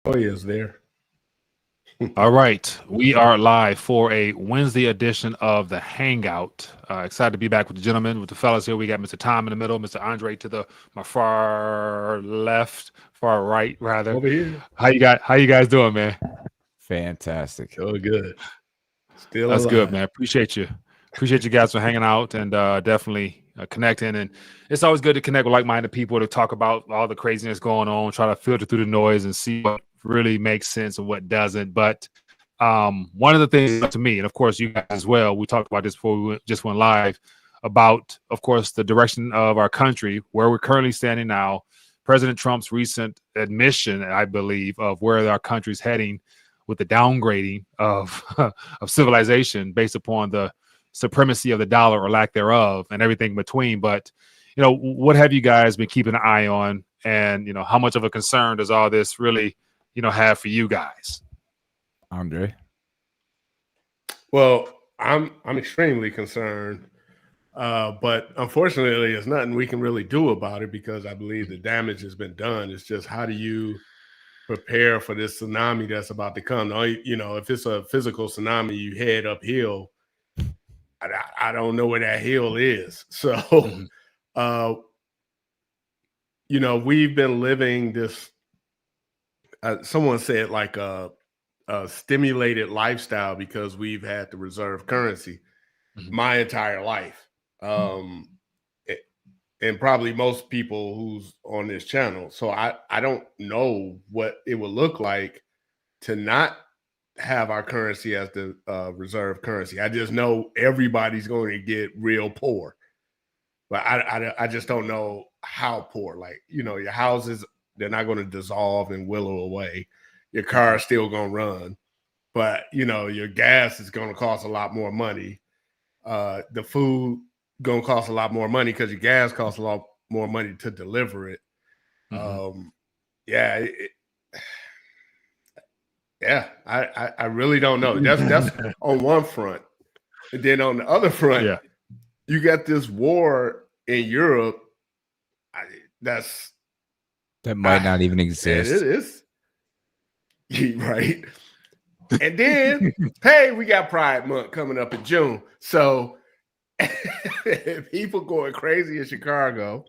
Oh, yes, there. All right, we are live for a Wednesday edition of the Hangout. Excited to be back with the gentlemen, with the fellas here. We got Mr. Tom in the middle, Mr. Andre to the my far left, far right rather. Over here. How you guys doing, man? Fantastic. Oh, good. Still That's good, alive. man. Appreciate you. Appreciate you guys for hanging out and definitely connecting. And it's always good to connect with like-minded people to talk about all the craziness going on, try to filter through the noise and see what really makes sense and what doesn't. But one of the things to me, and of course you guys as well, we talked about this before just went live, about, of course, the direction of our country, where we're currently standing now, President Trump's recent admission, I believe, of where our country's heading with the downgrading of of civilization based upon the supremacy of the dollar or lack thereof and everything in between. But what have you guys been keeping an eye on, and how much of a concern does all this really have for you guys? Andre? Well, I'm extremely concerned, but unfortunately, there's nothing we can really do about it because I believe the damage has been done. It's just how do you prepare for this tsunami that's about to come? If it's a physical tsunami, you head uphill. I don't know where that hill is. So, we've been living this. Someone said like a stimulated lifestyle because we've had the reserve currency my entire life. And probably most people who's on this channel. So I don't know what it would look like to not have our currency as the reserve currency. I just know everybody's going to get real poor. But I just don't know how poor. Like, your houses, they're not going to dissolve and willow away. Your car's still going to run. But, your gas is going to cost a lot more money. The food going to cost a lot more money because your gas costs a lot more money to deliver it. Yeah, I really don't know. That's on one front. And then on the other front, you got this war in Europe. That might not even exist. It is. Right. And then, hey, we got Pride Month coming up in June. So people going crazy in Chicago.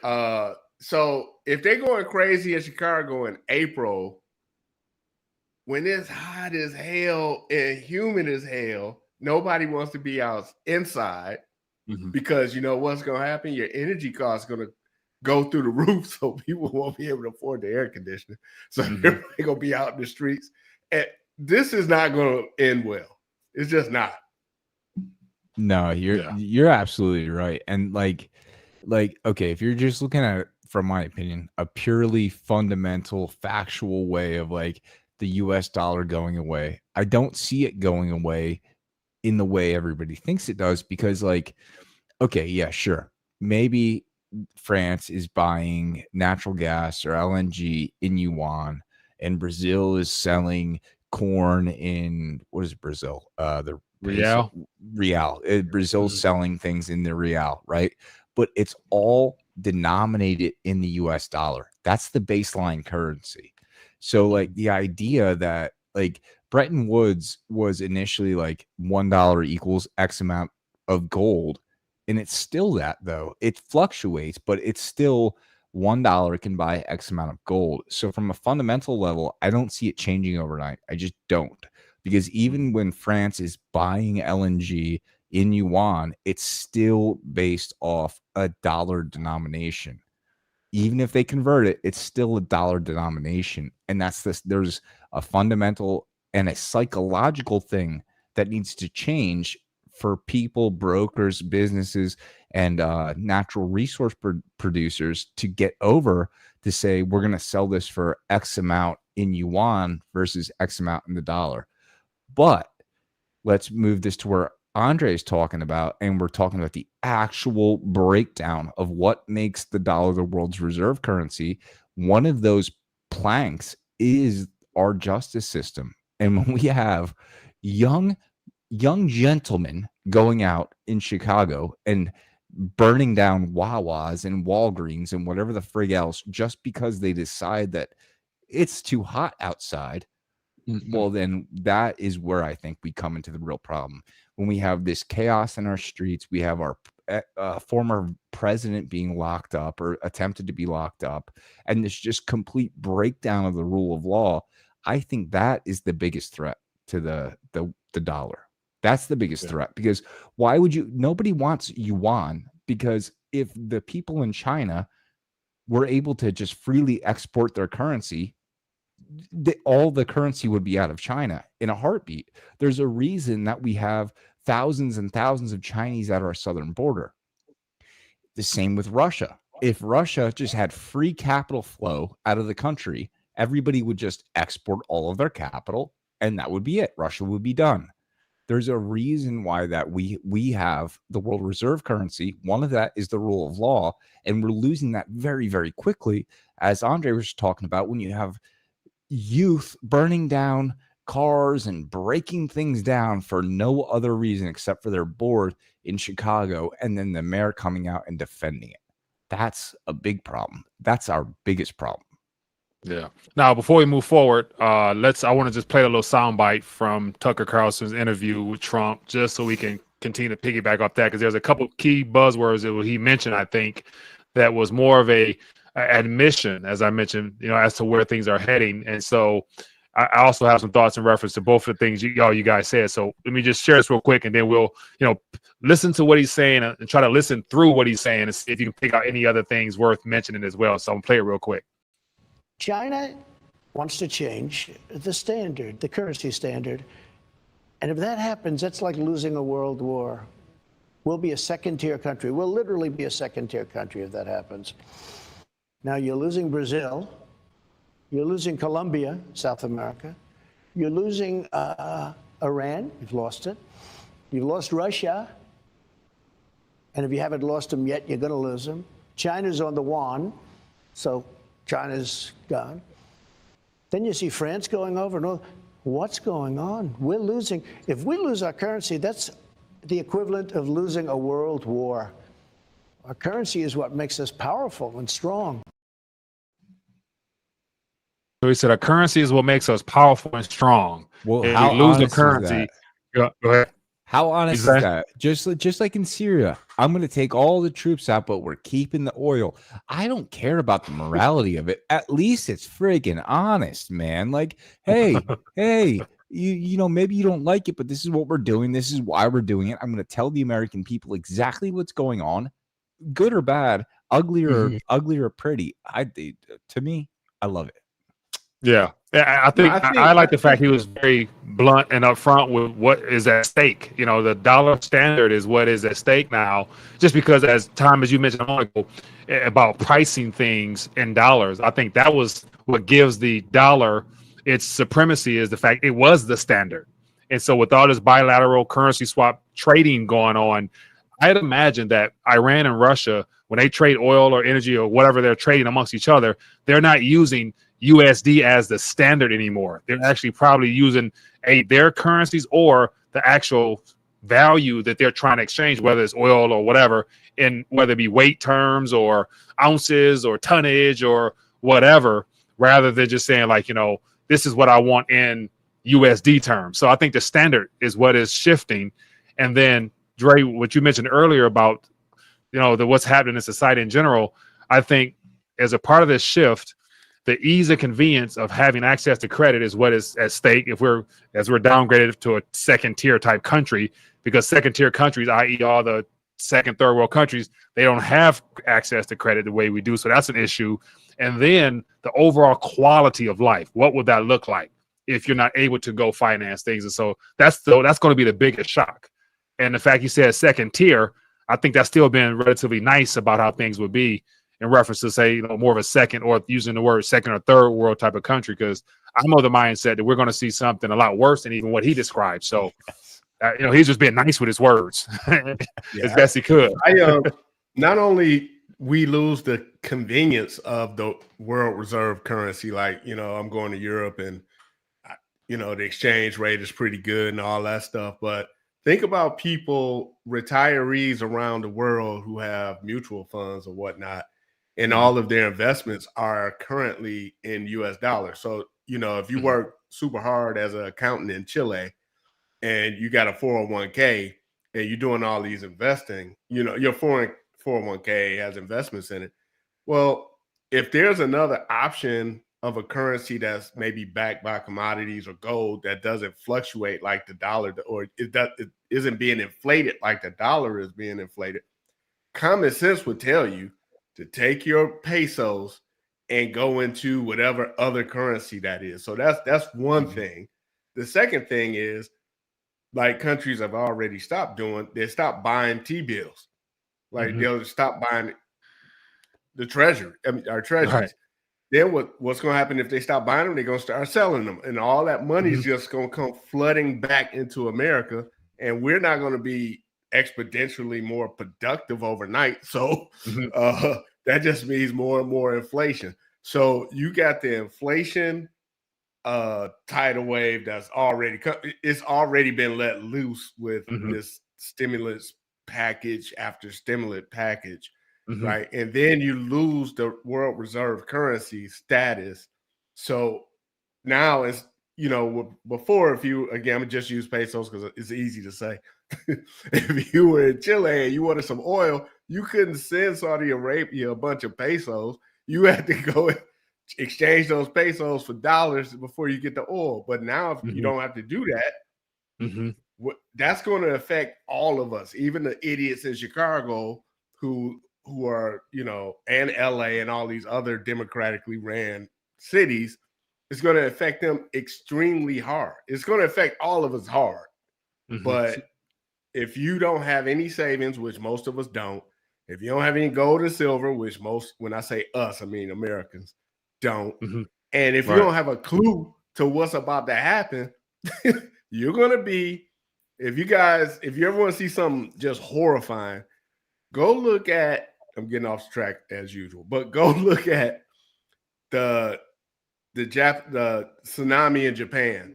So if they're going crazy in Chicago in April, when it's hot as hell and humid as hell, nobody wants to be out inside because you know what's going to happen? Your energy costs going to go through the roof, so people won't be able to afford the air conditioner. So everybody going to be out in the streets. And this is not going to end well. It's just not. No, you're absolutely right. And like, okay, if you're just looking at it, from my opinion, a purely fundamental, factual way of like the US dollar going away, I don't see it going away in the way everybody thinks it does, because like, okay, yeah, sure. Maybe France is buying natural gas or LNG in yuan, and Brazil is selling corn in, what is Brazil? The Real. Brazil's selling things in the real, right? But it's all denominated in the US dollar. That's the baseline currency. So like the idea that like Bretton Woods was initially like $1 equals X amount of gold, and it's still that, though. It fluctuates, but it's still $1 can buy X amount of gold. So from a fundamental level, I don't see it changing overnight. I just don't. Because even when France is buying LNG in yuan, it's still based off a dollar denomination. Even if they convert it, it's still a dollar denomination. And that's this. There's a fundamental and a psychological thing that needs to change for people, brokers, businesses, and natural resource producers to get over to say, we're going to sell this for X amount in yuan versus X amount in the dollar. But let's move this to where Andre is talking about, and we're talking about the actual breakdown of what makes the dollar the world's reserve currency. One of those planks is our justice system. And when we have young gentlemen going out in Chicago and burning down Wawas and Walgreens and whatever the frig else, just because they decide that it's too hot outside. Well, then that is where I think we come into the real problem. When we have this chaos in our streets, we have our former president being locked up or attempted to be locked up, and this just complete breakdown of the rule of law. I think that is the biggest threat to the dollar. That's the biggest threat, because why would you? Nobody wants yuan, because if the people in China were able to just freely export their currency, all the currency would be out of China in a heartbeat. There's a reason that we have thousands and thousands of Chinese at our southern border. The same with Russia. If Russia just had free capital flow out of the country, everybody would just export all of their capital, and that would be it. Russia would be done. There's a reason why that we have the world reserve currency. One of that is the rule of law, and we're losing that very, very quickly. As Andre was talking about, when you have youth burning down cars and breaking things down for no other reason except for they're bored in Chicago, and then the mayor coming out and defending it. That's a big problem. That's our biggest problem. Yeah. Now, before we move forward, I want to just play a little soundbite from Tucker Carlson's interview with Trump, just so we can continue to piggyback off that, because there's a couple key buzzwords that he mentioned, I think, that was more of a admission, as I mentioned, as to where things are heading. And so I also have some thoughts in reference to both of the things you guys said. So let me just share this real quick, and then we'll, listen to what he's saying and try to listen through what he's saying and see if you can pick out any other things worth mentioning as well. So I'm gonna play it real quick. China wants to change the standard, the currency standard. And if that happens, that's like losing a world war. We'll be a second-tier country. We'll literally be a second-tier country if that happens. Now, you're losing Brazil. You're losing Colombia, South America. You're losing Iran. You've lost it. You've lost Russia. And if you haven't lost them yet, you're going to lose them. China's on the yuan, so China's gone. Then you see France going over. No, what's going on? We're losing. If we lose our currency, that's the equivalent of losing a world war. Our currency is what makes us powerful and strong. So he said our currency is what makes us powerful and strong. Well, if how we lose the honest is currency, that? go ahead. How honest is that? Just like in Syria, I'm going to take all the troops out, but we're keeping the oil. I don't care about the morality of it. At least it's friggin' honest, man. Like, hey, maybe you don't like it, but this is what we're doing. This is why we're doing it. I'm going to tell the American people exactly what's going on, good or bad, ugly or pretty. To me, I love it. Yeah. I think I like the fact he was very blunt and upfront with what is at stake. The dollar standard is what is at stake now, just because, as you mentioned a moment ago, about pricing things in dollars. I think that was what gives the dollar its supremacy, is the fact it was the standard. And so with all this bilateral currency swap trading going on, I'd imagine that Iran and Russia, when they trade oil or energy or whatever they're trading amongst each other, they're not using USD as the standard anymore. They're actually probably using their currencies or the actual value that they're trying to exchange, whether it's oil or whatever, in whether it be weight terms or ounces or tonnage or whatever, rather than just saying this is what I want in USD terms. So I think the standard is what is shifting. And then, Dre, what you mentioned earlier about what's happening in society in general, I think as a part of this shift, the ease and convenience of having access to credit is what is at stake as we're downgraded to a second tier type country, because second tier countries, i.e. all the second, third world countries, they don't have access to credit the way we do. So that's an issue. And then the overall quality of life. What would that look like if you're not able to go finance things? And so that's going to be the biggest shock. And the fact you said second tier, I think that's still been relatively nice about how things would be in reference to, say, more of a second, or using the word second or third world type of country, because I'm of the mindset that we're going to see something a lot worse than even what he described. So, he's just being nice with his words as best he could. Not only we lose the convenience of the world reserve currency, I'm going to Europe and, the exchange rate is pretty good and all that stuff, but think about people, retirees around the world who have mutual funds or whatnot. and all of their investments are currently in US dollars. So, you know, if you work super hard as an accountant in Chile and you got a 401k and you're doing all these investing, you know, your foreign 401k has investments in it. Well, if there's another option of a currency that's maybe backed by commodities or gold that doesn't fluctuate like the dollar, or it isn't being inflated like the dollar is being inflated, common sense would tell you to take your pesos and go into whatever other currency that is. So that's one thing. The second thing is, like, countries have already stopped doing, they stopped buying T-bills. Like, they'll stop buying the treasury, I mean, our treasuries. Right. Then what's going to happen if they stop buying them? They're going to start selling them, and all that money is just going to come flooding back into America, and we're not going to be exponentially more productive overnight. So that just means more and more inflation. So you got the inflation tidal wave that's already it's already been let loose with this stimulus package after stimulus package. Right. And then you lose the world reserve currency status. So now it's, you know, before, if you, again, I'm just use pesos because it's easy to say. If you were in Chile and you wanted some oil, you couldn't send Saudi Arabia a bunch of pesos. You had to go exchange those pesos for dollars before you get the oil. But now if you don't have to do that, that's going to affect all of us, even the idiots in Chicago who are, you know, and LA and all these other democratically ran cities. It's going to affect them extremely hard. It's going to affect all of us hard. But if you don't have any savings, which most of us don't, if you don't have any gold and silver, which most, when I say us, I mean Americans, don't, and if you don't have a clue to what's about to happen, you're going to be, if you ever want to see something just horrifying, go look at, I'm getting off track as usual, but go look at the tsunami in Japan,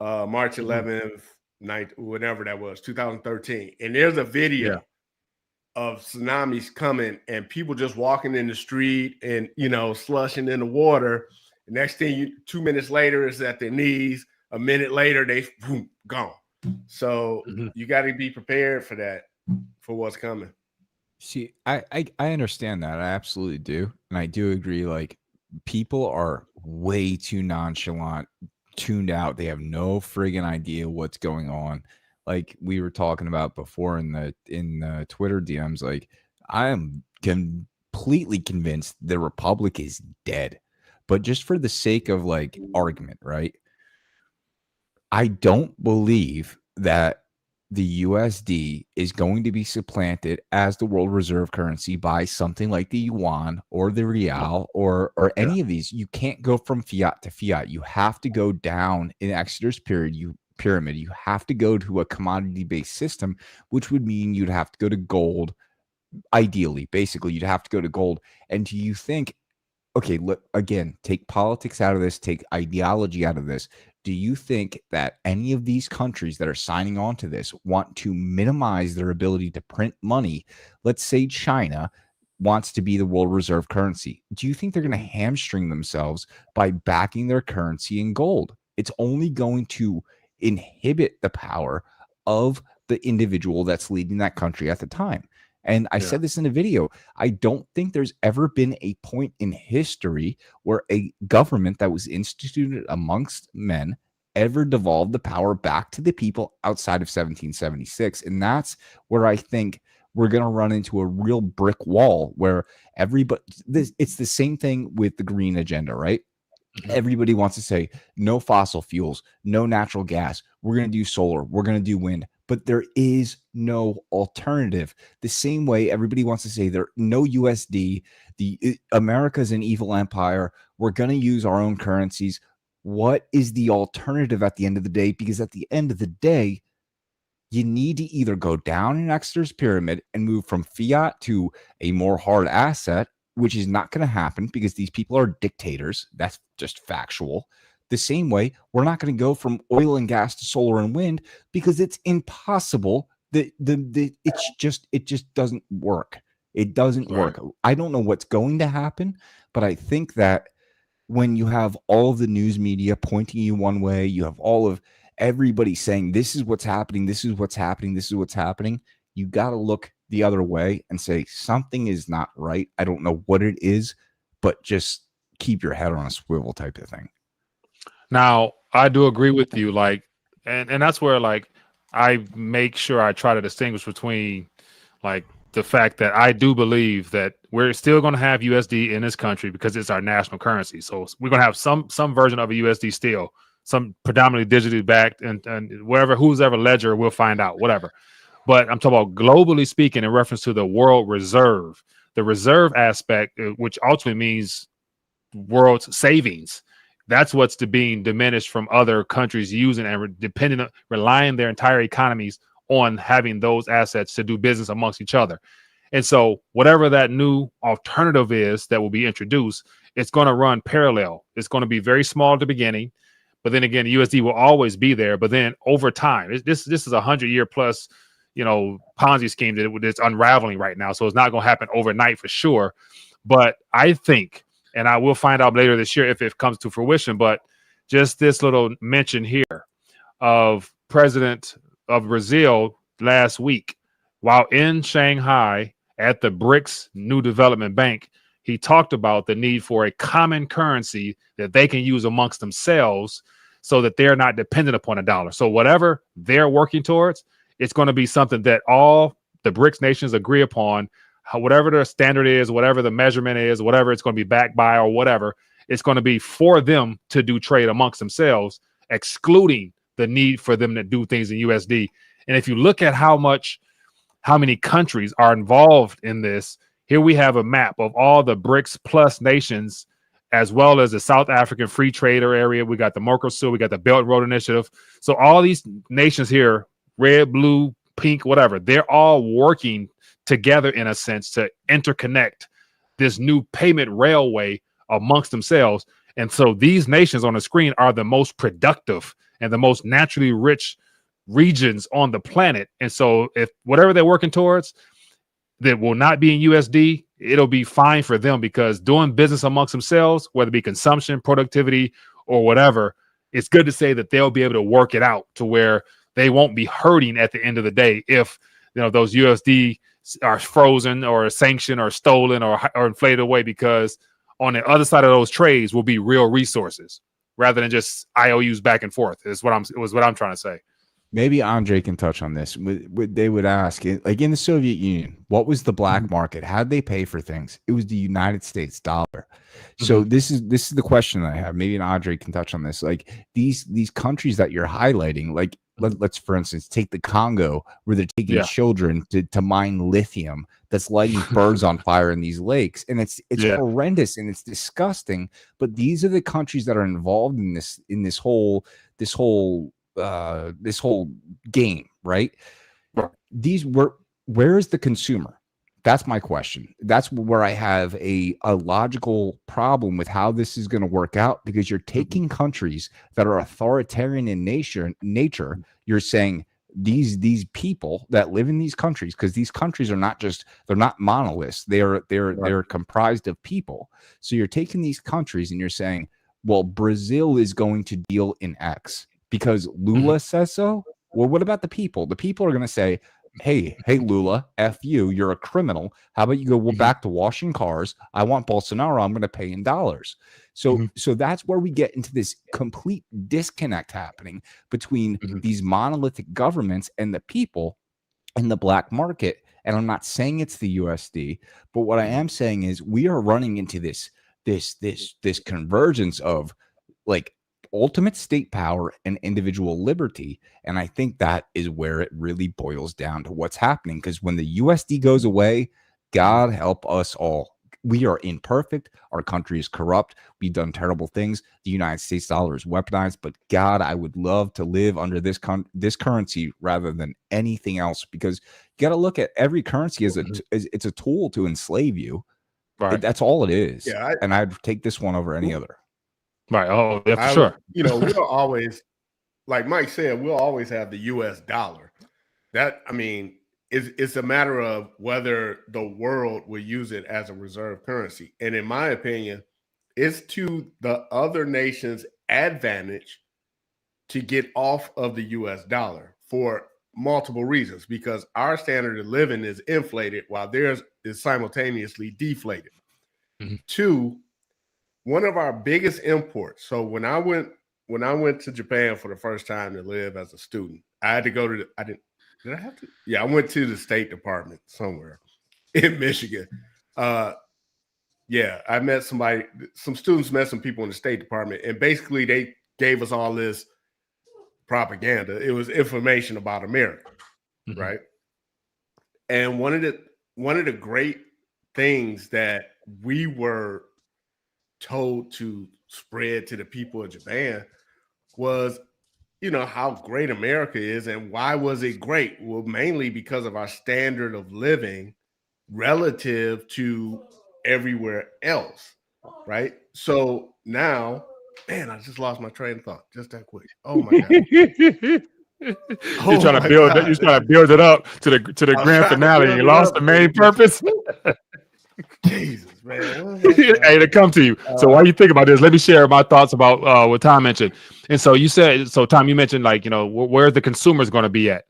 March 11th, whatever that was, 2013. And there's a video of tsunamis coming and people just walking in the street and, you know, slushing in the water. The next thing 2 minutes later is at their knees. A minute later, they gone. So you got to be prepared for that, for what's coming. See, I understand that. I absolutely do. And I do agree, like, people are way too nonchalant, tuned out. They have no friggin' idea what's going on. Like we were talking about before in the Twitter DMs, like, I am completely convinced the Republic is dead. But just for the sake of, like, argument, right? I don't believe that the USD is going to be supplanted as the world reserve currency by something like the yuan or the real or any of these. You can't go from fiat to fiat. You have to go down in Exeter's pyramid. You have to go to a commodity-based system, which would mean you'd have to go to gold. Ideally, basically, you'd have to go to gold. And do you think, okay, look, again, take politics out of this, take ideology out of this. Do you think that any of these countries that are signing on to this want to minimize their ability to print money? Let's say China wants to be the world reserve currency. Do you think they're going to hamstring themselves by backing their currency in gold? It's only going to inhibit the power of the individual that's leading that country at the time. And I said this in a video. I don't think there's ever been a point in history where a government that was instituted amongst men ever devolved the power back to the people outside of 1776. And that's where I think we're going to run into a real brick wall where it's the same thing with the green agenda, right? Everybody wants to say no fossil fuels, no natural gas. We're going to do solar. We're going to do wind. But there is no alternative. The same way everybody wants to say there no USD. America's an evil empire. We're going to use our own currencies. What is the alternative at the end of the day? Because at the end of the day, you need to either go down in Exeter's pyramid and move from fiat to a more hard asset, which is not going to happen because these people are dictators. That's just factual. The same way, we're not going to go from oil and gas to solar and wind because it's impossible. It just doesn't work. It doesn't work. I don't know what's going to happen, but I think that when you have all of the news media pointing you one way, you have all of everybody saying, this is what's happening, this is what's happening, this is what's happening. You got to look the other way and say, something is not right. I don't know what it is, but just keep your head on a swivel type of thing. Now, I do agree with you. Like, and that's where, like, I make sure I try to distinguish between, like, the fact that I do believe that we're still going to have USD in this country because it's our national currency. So we're going to have some version of a USD still, some predominantly digitally backed, and wherever, who's ever ledger, we'll find out, whatever. But I'm talking about globally speaking in reference to the world reserve, the reserve aspect, which ultimately means world's savings. That's what's being diminished from other countries using and relying their entire economies on having those assets to do business amongst each other. And so whatever that new alternative is that will be introduced, it's going to run parallel. It's going to be very small at the beginning, but then again, USD will always be there. But then over time, this is a 100-year plus, Ponzi scheme that's unraveling right now. So it's not going to happen overnight for sure. But I think, and I will find out later this year if it comes to fruition, but just this little mention here of President of Brazil last week, while in Shanghai at the BRICS New Development Bank, he talked about the need for a common currency that they can use amongst themselves so that they're not dependent upon a dollar. So whatever they're working towards, it's going to be something that all the BRICS nations agree upon. Whatever the standard is, whatever the measurement is, whatever it's going to be backed by or whatever, it's going to be for them to do trade amongst themselves, excluding the need for them to do things in USD. And if you look at how many countries are involved in this, here we have a map of all the BRICS plus nations, as well as the South African Free Trader area. We got the Mercosur, we got the Belt and Road Initiative. So all these nations here, red, blue, pink, whatever, they're all working together in a sense to interconnect this new payment railway amongst themselves. And so these nations on the screen are the most productive and the most naturally rich regions on the planet. And so if whatever they're working towards that will not be in USD, it'll be fine for them, because doing business amongst themselves, whether it be consumption, productivity, or whatever, it's good to say that they'll be able to work it out to where they won't be hurting at the end of the day if those USD are frozen or sanctioned or stolen or inflated away, because on the other side of those trades will be real resources rather than just IOUs back and forth. Is what I'm trying to say. Maybe Andre can touch on this. They would ask, like in the Soviet Union, what was the black market? How did they pay for things? It was the United States dollar. So this is the question that I have. Maybe Andre can touch on this. Like these countries that you're highlighting, like let's for instance take the Congo, where they're taking children to mine lithium that's lighting birds on fire in these lakes, and it's horrendous and it's disgusting. But these are the countries that are involved in this whole game, right? Where is the consumer? That's my question. That's where I have a logical problem with how this is going to work out, because you're taking countries that are authoritarian in nature. You're saying these people that live in these countries, because these countries they're not monoliths. They're comprised of people. So you're taking these countries and you're saying, well, Brazil is going to deal in X because Lula says so. Well, what about the people? The people are going to say, hey, Lula, F you, you're a criminal. How about you go back to washing cars? I want Bolsonaro. I'm going to pay in dollars. So that's where we get into this complete disconnect happening between these monolithic governments and the people in the black market. And I'm not saying it's the USD, but what I am saying is we are running into this convergence of like ultimate state power and individual liberty. And I think that is where it really boils down to what's happening. Because when the USD goes away, God help us all. We are imperfect. Our country is corrupt. We've done terrible things. The United States dollar is weaponized. But God, I would love to live under this currency rather than anything else, because you got to look at every currency as it's a tool to enslave you. Right. That's all it is. Yeah, and I'd take this one over any other. Right. Oh, yeah, for sure. We'll always, like Mike said, we'll always have the US dollar. That, I mean, it's a matter of whether the world will use it as a reserve currency. And in my opinion, it's to the other nations' advantage to get off of the US dollar for multiple reasons, because our standard of living is inflated while theirs is simultaneously deflated. Mm-hmm. Two, one of our biggest imports. So when I went to Japan for the first time to live as a student, I had to go to did I have to? Yeah, I went to the State Department somewhere in Michigan. Yeah, I met some students met some people in the State Department, and basically they gave us all this propaganda. It was information about America, Mm-hmm. right? And one of the great things that we were told to spread to the people of Japan was, how great America is. And why was it great? Well, mainly because of our standard of living relative to everywhere else, right? So now, man, I just lost my train of thought just that quick. Oh my God. You're trying to build it up to the grand finale. You lost the main purpose. Jesus, man. Hey, to come to you. So while you think about this, let me share my thoughts about what Tom mentioned. And so you said, Tom, you mentioned where the consumers going to be at.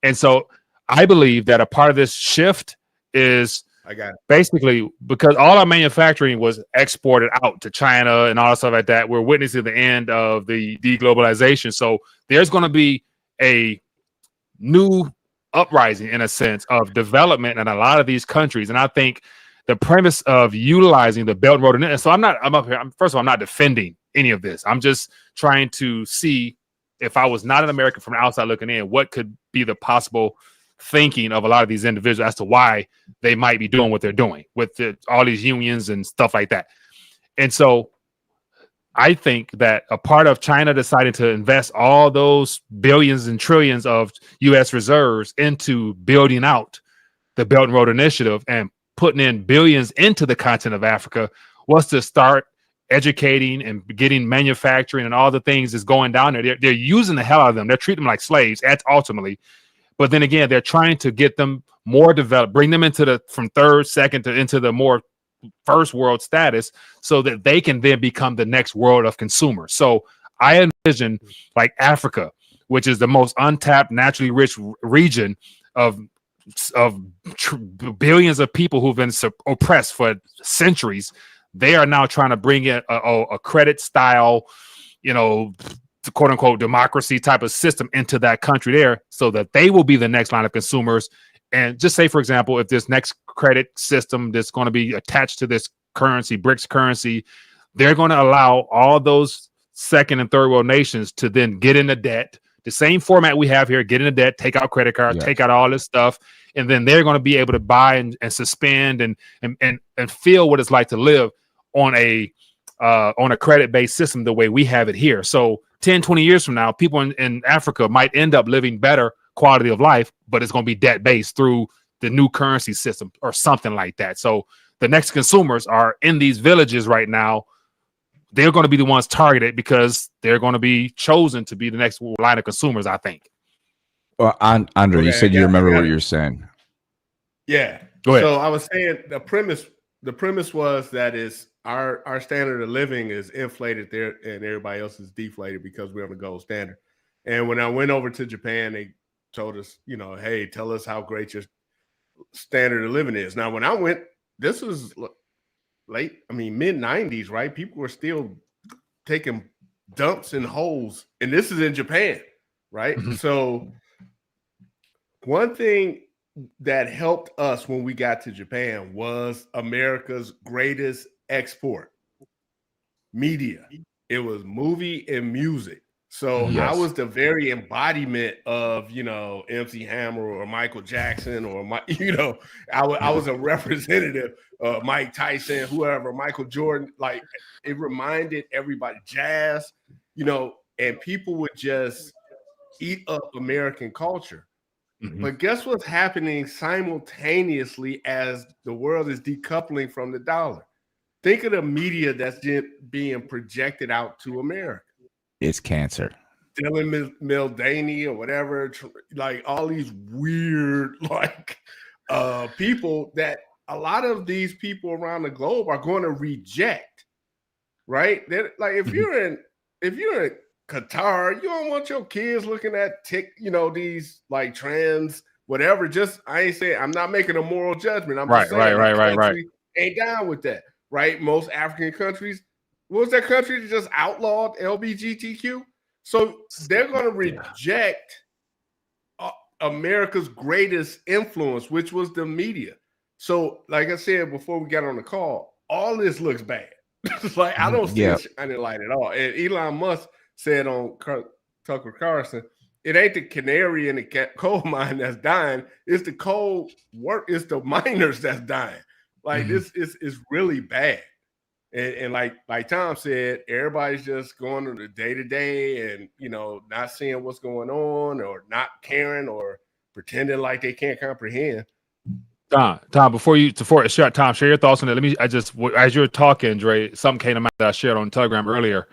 And so I believe that a part of this shift is basically because all our manufacturing was exported out to China and all that stuff like that. We're witnessing the end of the deglobalization. So there's going to be a new uprising, in a sense, of development in a lot of these countries. And I think the premise of utilizing the Belt and Road Initiative. So I'm up here. First of all, I'm not defending any of this. I'm just trying to see, if I was not an American from the outside looking in, what could be the possible thinking of a lot of these individuals as to why they might be doing what they're doing with all these unions and stuff like that. And so I think that a part of China deciding to invest all those billions and trillions of U.S. reserves into building out the Belt and Road Initiative and putting in billions into the continent of Africa was to start educating and getting manufacturing and all the things that's going down there. They're using the hell out of them. They're treating them like slaves ultimately. But then again, they're trying to get them more developed, bring them from third, second into the more first world status so that they can then become the next world of consumers. So I envision like Africa, which is the most untapped, naturally rich region of billions of people who've been oppressed for centuries. They are now trying to bring in a credit style, quote unquote democracy type of system into that country there, so that they will be the next line of consumers. And just say, for example, if this next credit system that's going to be attached to this currency, BRICS currency, they're going to allow all those second and third world nations to then get into debt. The same format we have here, get into debt, take out credit card, take out all this stuff, and then they're going to be able to buy and suspend and feel what it's like to live on a credit-based system the way we have it here. So 10, 20 years from now, people in Africa might end up living better quality of life, but it's going to be debt-based through the new currency system or something like that. So the next consumers are in these villages right now. They're going to be the ones targeted because they're going to be chosen to be the next line of consumers, I think. Well, Andre, you said you remember what you were saying. Yeah. Go ahead. So I was saying the premise was that is our standard of living is inflated there and everybody else is deflated because we're on the gold standard. And when I went over to Japan, they told us, hey, tell us how great your standard of living is. Now, when I went, this was mid-90s, right? People were still taking dumps in holes, and this is in Japan, right? Mm-hmm. So one thing that helped us when we got to Japan was America's greatest export, media. It was movie and music. So I was the very embodiment of, MC Hammer or Michael Jackson or I was a representative of Mike Tyson, whoever, Michael Jordan. Like, it reminded everybody, jazz, and people would just eat up American culture. Mm-hmm. But guess what's happening simultaneously as the world is decoupling from the dollar? Think of the media that's being projected out to America. It's cancer. Dylan Mulvaney or whatever, like all these weird like people that a lot of these people around the globe are going to reject, right? They're, like if you're in Qatar, you don't want your kids looking at these like trans whatever. Just I ain't saying, I'm not making a moral judgment. I'm just saying country ain't down with that, right? Most African countries, what was that country that just outlawed LGBTQ? So they're going to reject America's greatest influence, which was the media. So, like I said before we got on the call, all this looks bad. Like I don't see it shining light at all. And Elon Musk said on Tucker Carlson, it ain't the canary in the coal mine that's dying. It's the it's the miners that's dying. Like this is really bad. And like Tom said, everybody's just going to the day-to-day and, not seeing what's going on or not caring or pretending like they can't comprehend. Tom, Tom, share your thoughts on it. As you're talking, Dre, something came to mind that I shared on Telegram earlier.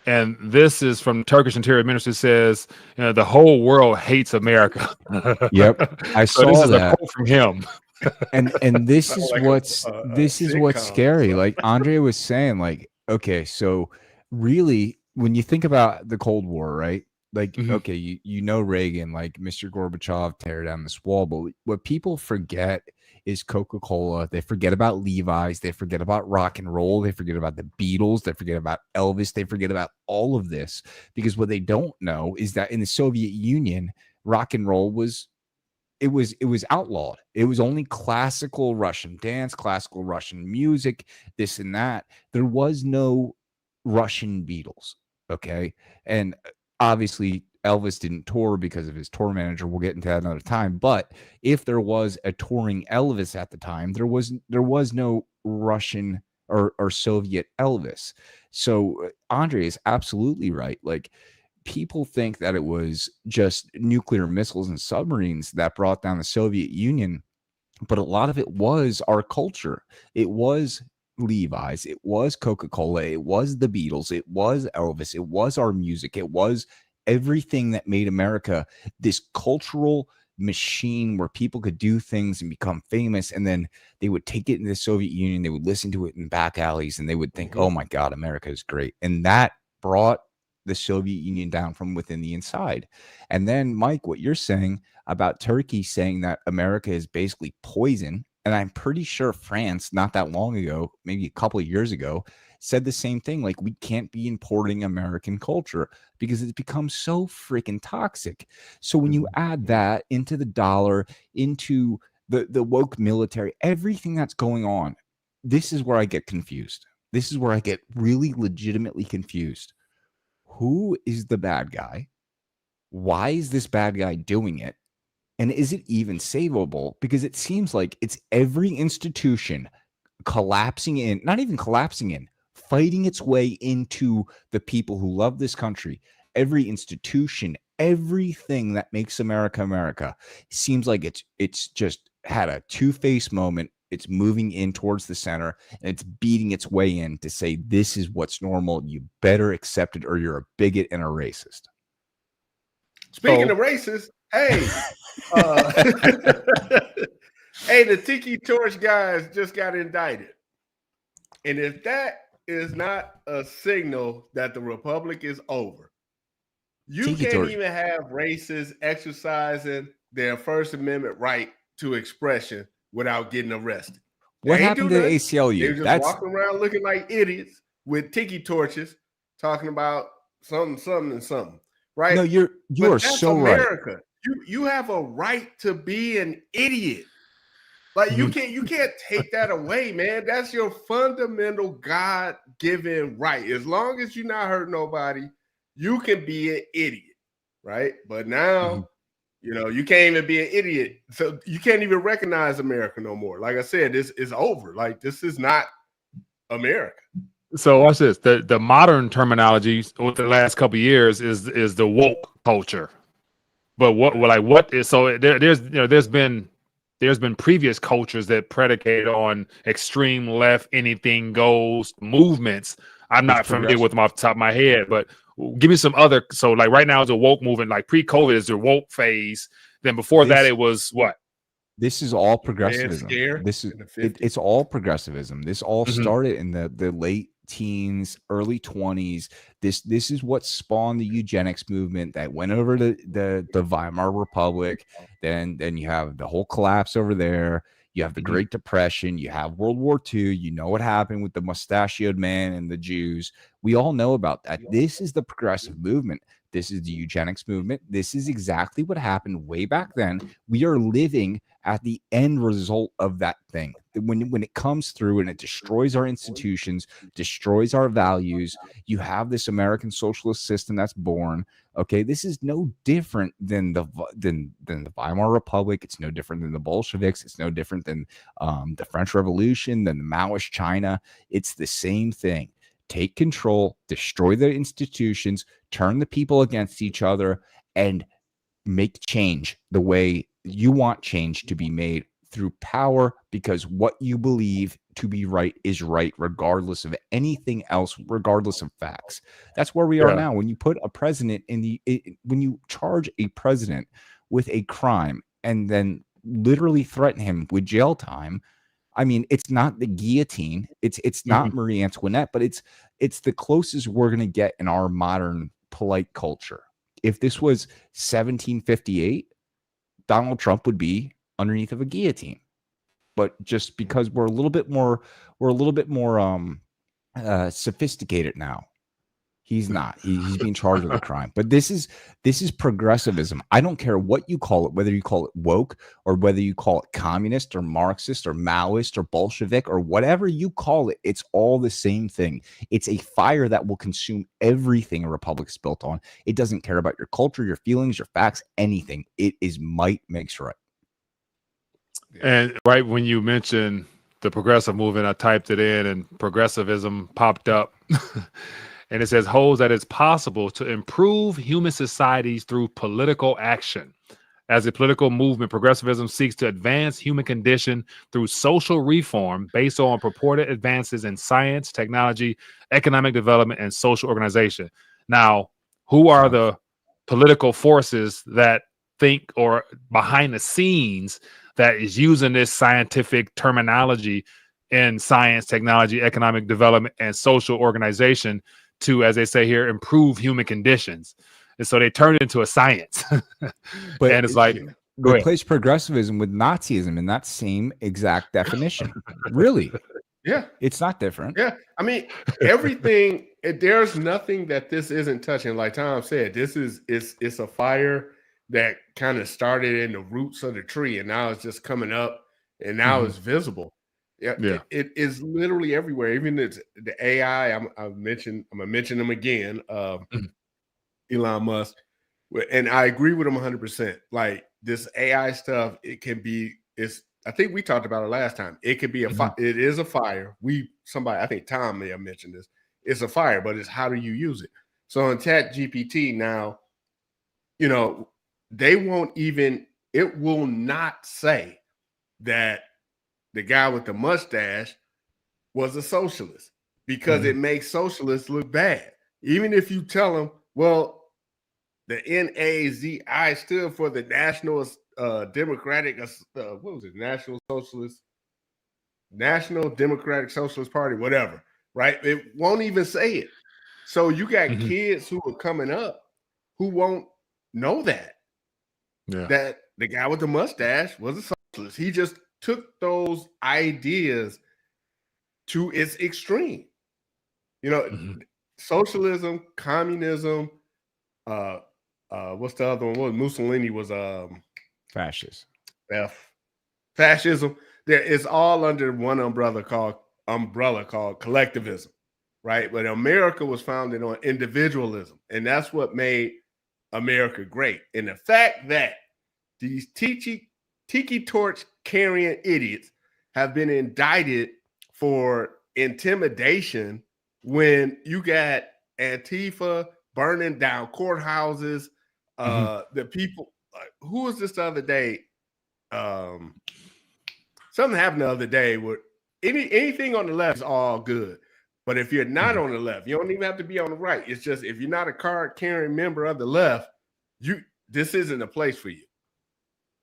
And this is from Turkish Interior Minister, says, the whole world hates America. Yep. I saw this is that a quote from him. and this is like what's scary. Like Andre was saying, like, okay, so really when you think about the Cold War, right? Like, okay, Reagan, like Mr. Gorbachev tear down this wall, but what people forget is Coca-Cola. They forget about Levi's, they forget about rock and roll, they forget about the Beatles, they forget about Elvis, they forget about all of this, because what they don't know is that in the Soviet Union, rock and roll was outlawed. It was only classical Russian dance, classical Russian music, this and that. There was no Russian Beatles. Okay. And obviously Elvis didn't tour because of his tour manager. We'll get into that another time. But if there was a touring Elvis at the time, there was no Russian or Soviet Elvis. So Andre is absolutely right. Like, people think that it was just nuclear missiles and submarines that brought down the Soviet Union, but a lot of it was our culture. It was Levi's, it was Coca-Cola, it was the Beatles, it was Elvis, it was our music, it was everything that made America this cultural machine where people could do things and become famous, and then they would take it in the Soviet Union, they would listen to it in back alleys, and they would think, oh my God, America is great. And that brought the Soviet Union down from within the inside. And then, Mike, what you're saying about Turkey saying that America is basically poison, and I'm pretty sure France not that long ago, maybe a couple of years ago, said the same thing. Like, we can't be importing American culture because it's become so freaking toxic. So when you add that into the dollar, into the woke military, everything that's going on, this is where I get confused. This is where I get really legitimately confused. Who is the bad guy? Why is this bad guy doing it? And is it even savable? Because it seems like it's every institution collapsing in, not even collapsing in, fighting its way into the people who love this country. Every institution, everything that makes America America seems like it's just had a two-faced moment. It's moving in towards the center, and it's beating its way in to say, this is what's normal. You better accept it or you're a bigot and a racist. Speaking of racist, hey, hey, the Tiki Torch guys just got indicted. And if that is not a signal that the Republic is over, you Tiki can't Torch. even have racists exercising their First Amendment right to expression without getting arrested. What happened to the ACLU? They were just walking around looking like idiots with tiki torches, talking about something, right? No, you are so America. right. You have a right to be an idiot. Like, you can't take that away, man. That's your fundamental God-given right. As long as you're not hurting nobody, you can be an idiot, right? But now, you can't even be an idiot. So you can't even recognize America no more. Like I said, this is over. Like, this is not America. So watch this. The modern terminology over the last couple of years is the woke culture. But what is, so there's been previous cultures that predicate on extreme left, anything goes movements. I'm not familiar with them off the top of my head, but Give me some other. So like right now is a woke movement. Like pre-COVID is the woke phase. Then before that it was what? This is all Red progressivism. Scare This is in the 50s. it's all progressivism. This all Mhm. started in the late teens, early 20s. This is what spawned the eugenics movement that went over to the Weimar Republic. Then you have the whole collapse over there. You have the Mhm. Great Depression. You have World War II. You know what happened with the mustachioed man and the Jews. We all know about that. This is the progressive movement. This is the eugenics movement. This is exactly what happened way back then. We are living at the end result of that thing. When it comes through and it destroys our institutions, destroys our values, you have this American socialist system that's born. Okay, this is no different than the Weimar Republic. It's no different than the Bolsheviks. It's no different than the French Revolution, than the Maoist China. It's the same thing. Take control, destroy the institutions, turn the people against each other, and make change the way you want change to be made, through power, because what you believe to be right is right, regardless of anything else, regardless of facts. That's where we are now. When you put a president when you charge a president with a crime and then literally threaten him with jail time, I mean, it's not the guillotine, it's not Marie Antoinette, but it's the closest we're going to get in our modern polite culture. If this was 1758, Donald Trump would be underneath of a guillotine. But just because we're a little bit more sophisticated now, he's not. He's being charged with a crime. But this is progressivism. I don't care what you call it, whether you call it woke or whether you call it communist or Marxist or Maoist or Bolshevik or whatever you call it. It's all the same thing. It's a fire that will consume everything a republic is built on. It doesn't care about your culture, your feelings, your facts, anything. It is might makes right. And right when you mentioned the progressive movement, I typed it in and progressivism popped up. And it says, holds that it's possible to improve human societies through political action. As a political movement, progressivism seeks to advance human condition through social reform based on purported advances in science, technology, economic development, and social organization. Now, who are the political forces that think, or behind the scenes, that is using this scientific terminology in science, technology, economic development, and social organization to, as they say here, improve human conditions? And so they turn it into a science. But and it's like, replace progressivism with Nazism in that same exact definition. Really? Yeah. It's not different. Yeah. I mean, everything, there's nothing that this isn't touching. Like Tom said, it's a fire that kind of started in the roots of the tree and now it's just coming up and now it's visible. Yeah. It is literally everywhere. Even it's the AI, I'm gonna mention them again. Elon Musk. And I agree with him 100%. Like this AI stuff, I think we talked about it last time. It could be it is a fire. I think Tom may have mentioned this. It's a fire, but it's how do you use it? So in Chat GPT now, it will not say that the guy with the mustache was a socialist because it makes socialists look bad. Even if you tell them, well, the NAZI stood for the National Democratic, what was it? National Democratic Socialist Party, whatever, right? It won't even say it. So you got kids who are coming up who won't know that the guy with the mustache was a socialist. He just took those ideas to its extreme. Socialism, communism, what's the other one? What Mussolini was fascist. Fascism. There is all under one umbrella called collectivism, right? But America was founded on individualism, and that's what made America great. And the fact that these tiki torch carrying idiots have been indicted for intimidation when you got Antifa burning down courthouses. The people, who was this the other day? Something happened the other day where anything on the left is all good, But if you're not on the left, you don't even have to be on the right. It's just if you're not a card-carrying member of the left, this isn't a place for you.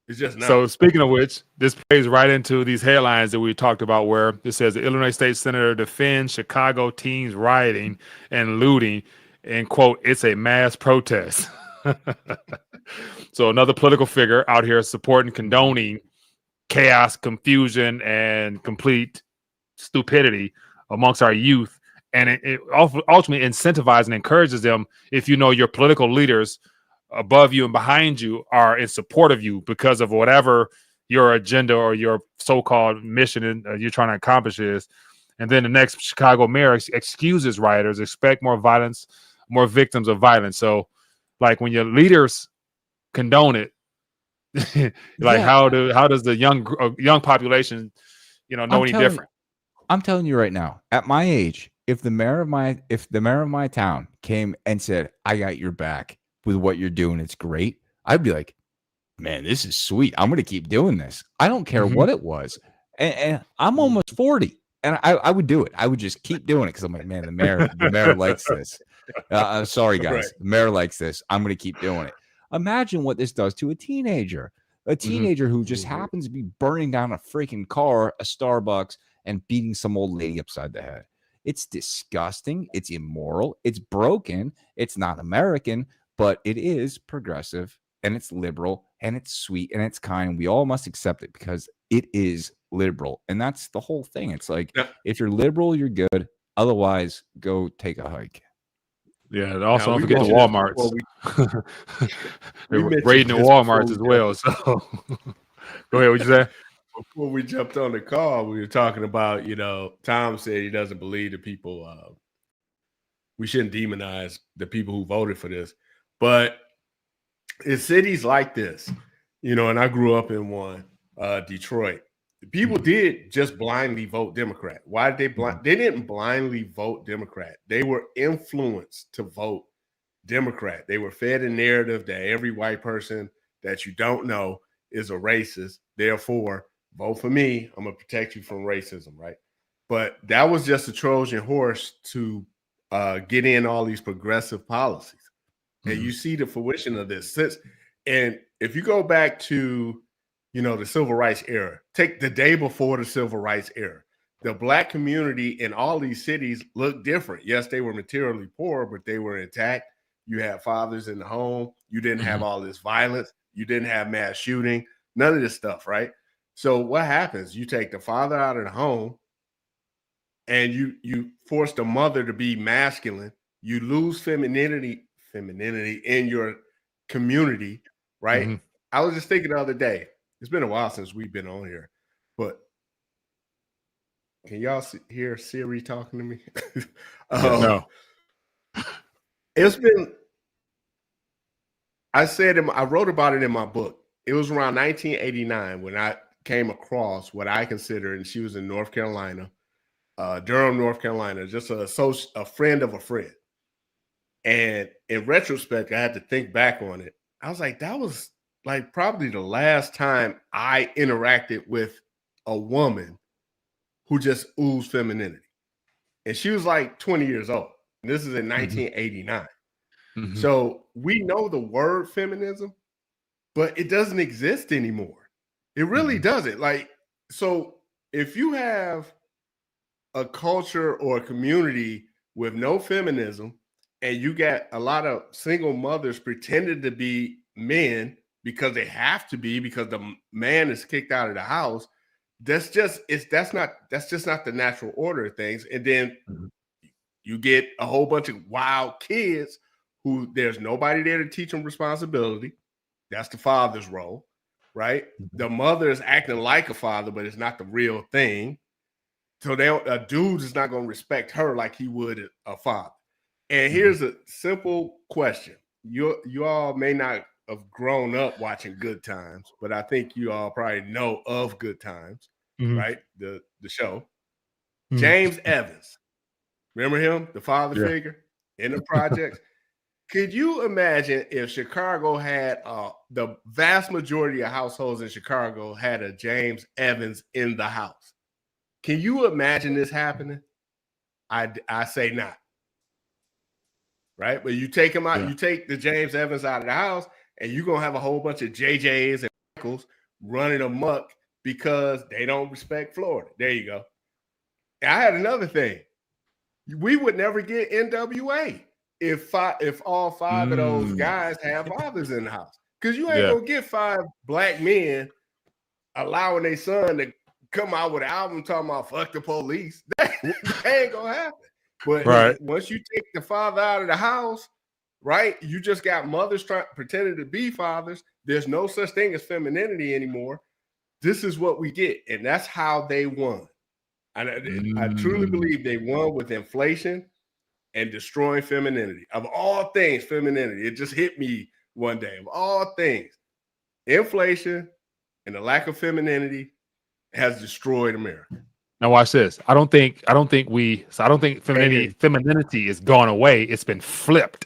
It's just not. So speaking of which, this plays right into these headlines that we talked about where it says the Illinois state senator defends Chicago teens rioting and looting and, quote, it's a mass protest. So another political figure out here supporting, condoning chaos, confusion, and complete stupidity amongst our youth. And it ultimately incentivizes and encourages them if you know your political leaders above you and behind you are in support of you because of whatever your agenda or your so-called mission you're trying to accomplish is. And then the next Chicago mayor excuses rioters, expect more violence, more victims of violence. So like when your leaders condone it, like how does the young population, know any different? I'm telling you right now, at my age, if the mayor of my town came and said, I got your back with what you're doing, it's great, I'd be like, man, this is sweet. I'm going to keep doing this. I don't care what it was. And I'm almost 40 and I would do it. I would just keep doing it. Cause I'm like, man, the mayor likes this. Sorry guys. Right. The mayor likes this. I'm going to keep doing it. Imagine what this does to a teenager who just happens to be burning down a freaking car, a Starbucks, and beating some old lady upside the head. It's disgusting. It's immoral. It's broken. It's not American, but it is progressive and it's liberal and it's sweet and it's kind. We all must accept it because it is liberal. And that's the whole thing. It's like, if you're liberal, you're good. Otherwise, go take a hike. Yeah, and also don't forget the Walmarts. They're raiding the Walmarts as well. So go ahead, what you say? Before we jumped on the call, we were talking about, Tom said he doesn't believe the people. We shouldn't demonize the people who voted for this. But in cities like this, and I grew up in one, Detroit, people did just blindly vote Democrat. Why did they They didn't blindly vote Democrat. They were influenced to vote Democrat. They were fed a narrative that every white person that you don't know is a racist. Therefore, vote for me. I'm going to protect you from racism, right? But that was just a Trojan horse to get in all these progressive policies. And you see the fruition of this. And if you go back to, the civil rights era, take the day before the civil rights era, the Black community in all these cities looked different. Yes, they were materially poor, but they were intact. You had fathers in the home. You didn't have all this violence. You didn't have mass shooting, none of this stuff, right? So what happens? You take the father out of the home and you force the mother to be masculine. You lose femininity in your community, right? I was just thinking the other day, it's been a while since we've been on here, but can y'all hear Siri talking to me? No. It's been, I wrote about it in my book. It was around 1989 when I came across what I consider, and she was in North Carolina, Durham, North Carolina, just a friend of a friend. And in retrospect, I had to think back on it. I was like, that was like probably the last time I interacted with a woman who just oozed femininity. And she was like 20 years old. And this is in 1989. So we know the word feminism, but it doesn't exist anymore. It really doesn't. Like, so if you have a culture or a community with no feminism, and you got a lot of single mothers pretending to be men because they have to be, because the man is kicked out of the house, that's just not the natural order of things. And then you get a whole bunch of wild kids who there's nobody there to teach them responsibility. That's the father's role, right? The mother is acting like a father, but it's not the real thing. So a dude is not going to respect her like he would a father. And here's a simple question. You all may not have grown up watching Good Times, but I think you all probably know of Good Times, right? The show. James Evans. Remember him? The father figure in the projects. Could you imagine if Chicago had the vast majority of households in Chicago had a James Evans in the house? Can you imagine this happening? I say not. Right? But you take him out, you take the James Evans out of the house, and you're gonna have a whole bunch of JJs and Michaels running amok because they don't respect Florida. There you go. I had another thing. We would never get NWA if all 5 of those guys have fathers in the house. Because you ain't gonna get 5 black men allowing their son to come out with an album talking about fuck the police. That ain't gonna happen. But once you take the father out of the house, right? You just got mothers pretending to be fathers. There's no such thing as femininity anymore. This is what we get, and that's how they won. And I truly believe they won with inflation and destroying femininity. Of all things, femininity. It just hit me one day. Of all things, inflation and the lack of femininity has destroyed America. Now watch this. I don't think femininity is gone away. It's been flipped.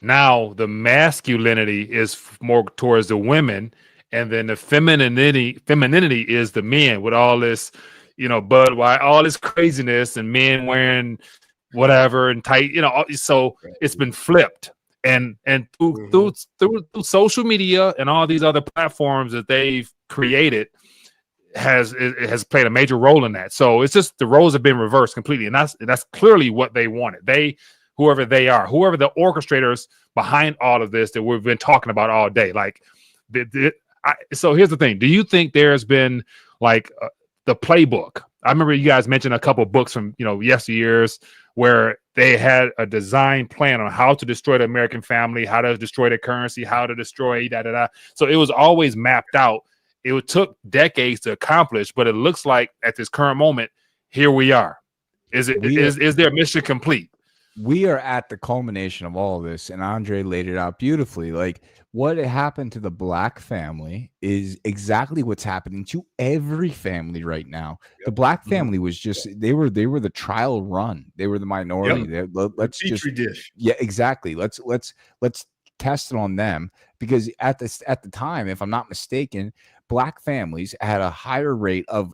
Now the masculinity is more towards the women, and then the femininity is the men with all this, Budweiser, all this craziness, and men wearing whatever and tight, So it's been flipped, and through social media and all these other platforms that they've created. It has played a major role in that. So it's just the roles have been reversed completely, and that's clearly what they wanted. Whoever they are, whoever the orchestrators behind all of this that we've been talking about all day. Like, so here's the thing: do you think there's been like the playbook? I remember you guys mentioned a couple of books from yesteryears where they had a design plan on how to destroy the American family, how to destroy the currency, how to destroy So it was always mapped out. It took decades to accomplish, but it looks like at this current moment, here we are. Is their mission complete? We are at the culmination of all of this, and Andre laid it out beautifully. Like, what happened to the black family is exactly what's happening to every family right now. Yep. The black family was just they were the trial run. They were the minority. Yep. Let's just dish. Yeah, exactly. Let's test it on them, because at the time, if I'm not mistaken, black families had a higher rate of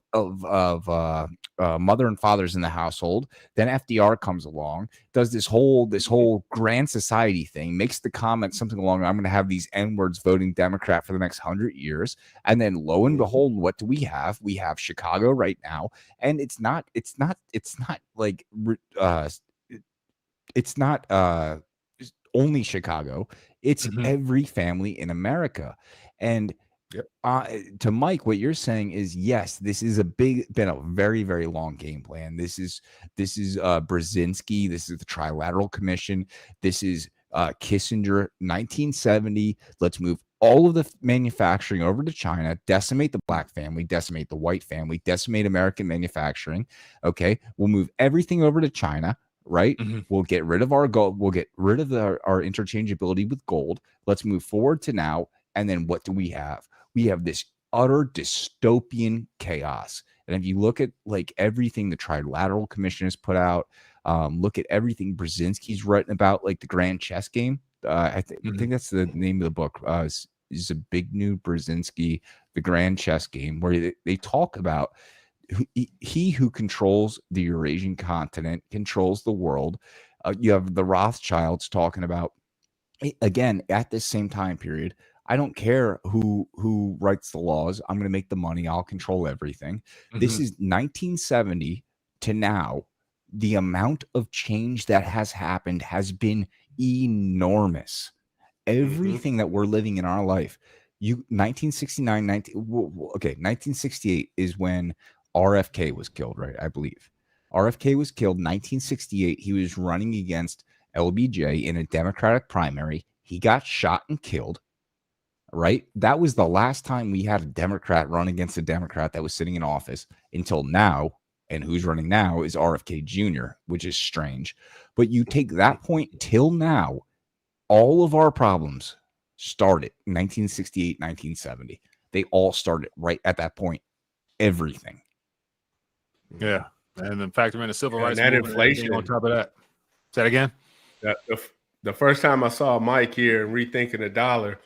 mother and fathers in the household. Then FDR comes along, does this whole grand society thing, makes the comment something along, I'm going to have these N-words voting Democrat for the next 100 years. And then lo and behold, what do we have? We have Chicago right now. And it's not only Chicago. It's every family in America. And to Mike, what you're saying is, yes, this is been a very, very long game plan. This is Brzezinski. This is the Trilateral Commission. This is Kissinger, 1970. Let's move all of the manufacturing over to China, decimate the black family, decimate the white family, decimate American manufacturing. Okay, we'll move everything over to China. Right? We'll get rid of our gold. We'll get rid of our interchangeability with gold. Let's move forward to now. And then what do we have? We have this utter dystopian chaos. And if you look at like everything the Trilateral Commission has put out, look at everything Brzezinski's written about, like the Grand Chess Game. I think that's the name of the book. Is Zbigniew Brzezinski, The Grand Chess Game, where they talk about he who controls the Eurasian continent controls the world. You have the Rothschilds talking about, again, at this same time period, I don't care who writes the laws. I'm going to make the money. I'll control everything. This is 1970 to now. The amount of change that has happened has been enormous. Everything that we're living in our life. 1968 is when RFK was killed, right? I believe RFK was killed 1968. He was running against LBJ in a Democratic primary. He got shot and killed, right? That was the last time we had a Democrat run against a Democrat that was sitting in office until now. And who's running now is RFK Jr., which is strange. But you take that point till now, all of our problems started in 1968, 1970. They all started right at that point. Everything. Yeah. And then factor in the civil rights and that movement, inflation on top of that. Say that again? The first time I saw Mike here and rethinking the dollar,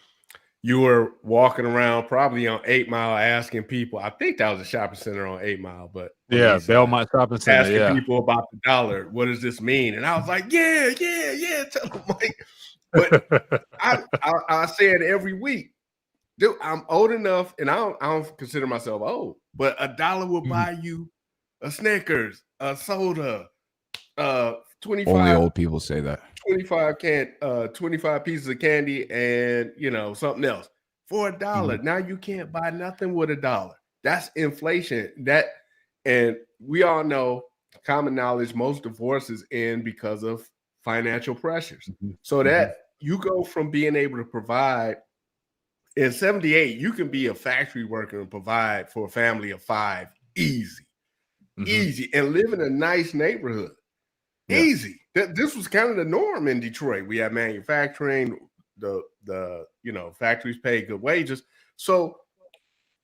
you were walking around probably on 8 Mile asking people. I think that was a shopping center on 8 Mile, but yeah, Belmont Shopping Center. asking Yeah, people about the dollar. What does this mean? And I was like, yeah. Tell them, Mike. But I say it every week. Dude, I'm old enough, and I don't consider myself old, but $1 will buy you a Snickers, a soda, 25. Only old people say that. 25 pieces of candy, and something else for $1. Now you can't buy nothing with $1. That's inflation. And we all know, common knowledge, most divorces end because of financial pressures. So that you go from being able to provide. In 78, you can be a factory worker and provide for a family of 5 easy, and live in a nice neighborhood. Yeah. Easy. This was kind of the norm in Detroit. We had manufacturing, the factories paid good wages. So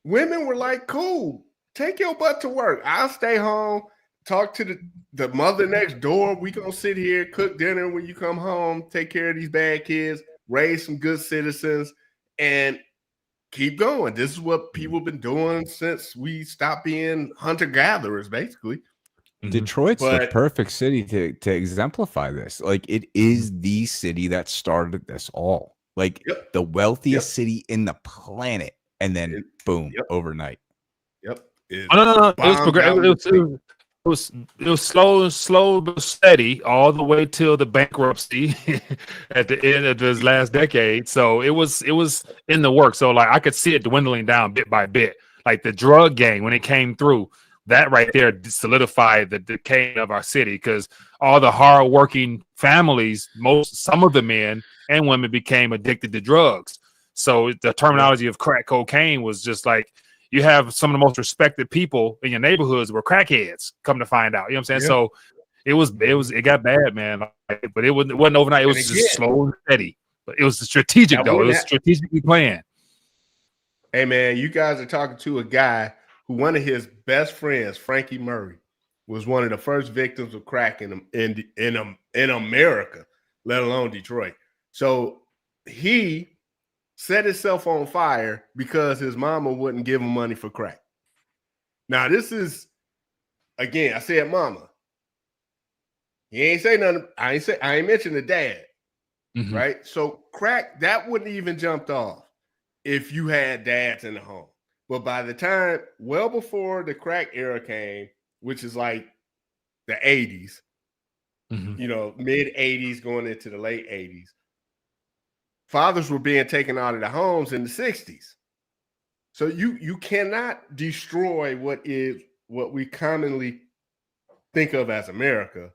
women were like, cool, take your butt to work. I'll stay home, talk to the mother next door. We gonna sit here, cook dinner when you come home, take care of these bad kids, raise some good citizens, and keep going. This is what people have been doing since we stopped being hunter-gatherers, basically. Detroit's the perfect city to exemplify this. Like, it is the city that started this all. Like, the wealthiest city in the planet, and then boom, overnight. No. It was progressive. It was slow but steady all the way till the bankruptcy at the end of this last decade. So it was in the works. So like I could see it dwindling down bit by bit. Like the drug gang, when it came through, that right there solidified the decay of our city, because all the hardworking families, some of the men and women became addicted to drugs. So the terminology of crack cocaine was just like, you have some of the most respected people in your neighborhoods were crackheads, come to find out. You know what I'm saying? Yeah. So it got bad, man. But it wasn't overnight. It was just slow and steady. But it was strategic, though. It was strategically planned. Hey, man, you guys are talking to a guy who one of his best friends, Frankie Murray, was one of the first victims of crack in America, let alone Detroit. So he set himself on fire because his mama wouldn't give him money for crack. Now, this is, again, I said mama. He ain't say nothing. I ain't mentioned the dad, right? So crack, that wouldn't even jumped off if you had dads in the home. But by the time, well before the crack era came, which is like the 80s, mid 80s going into the late 80s, fathers were being taken out of the homes in the 60s. So you cannot destroy what we commonly think of as America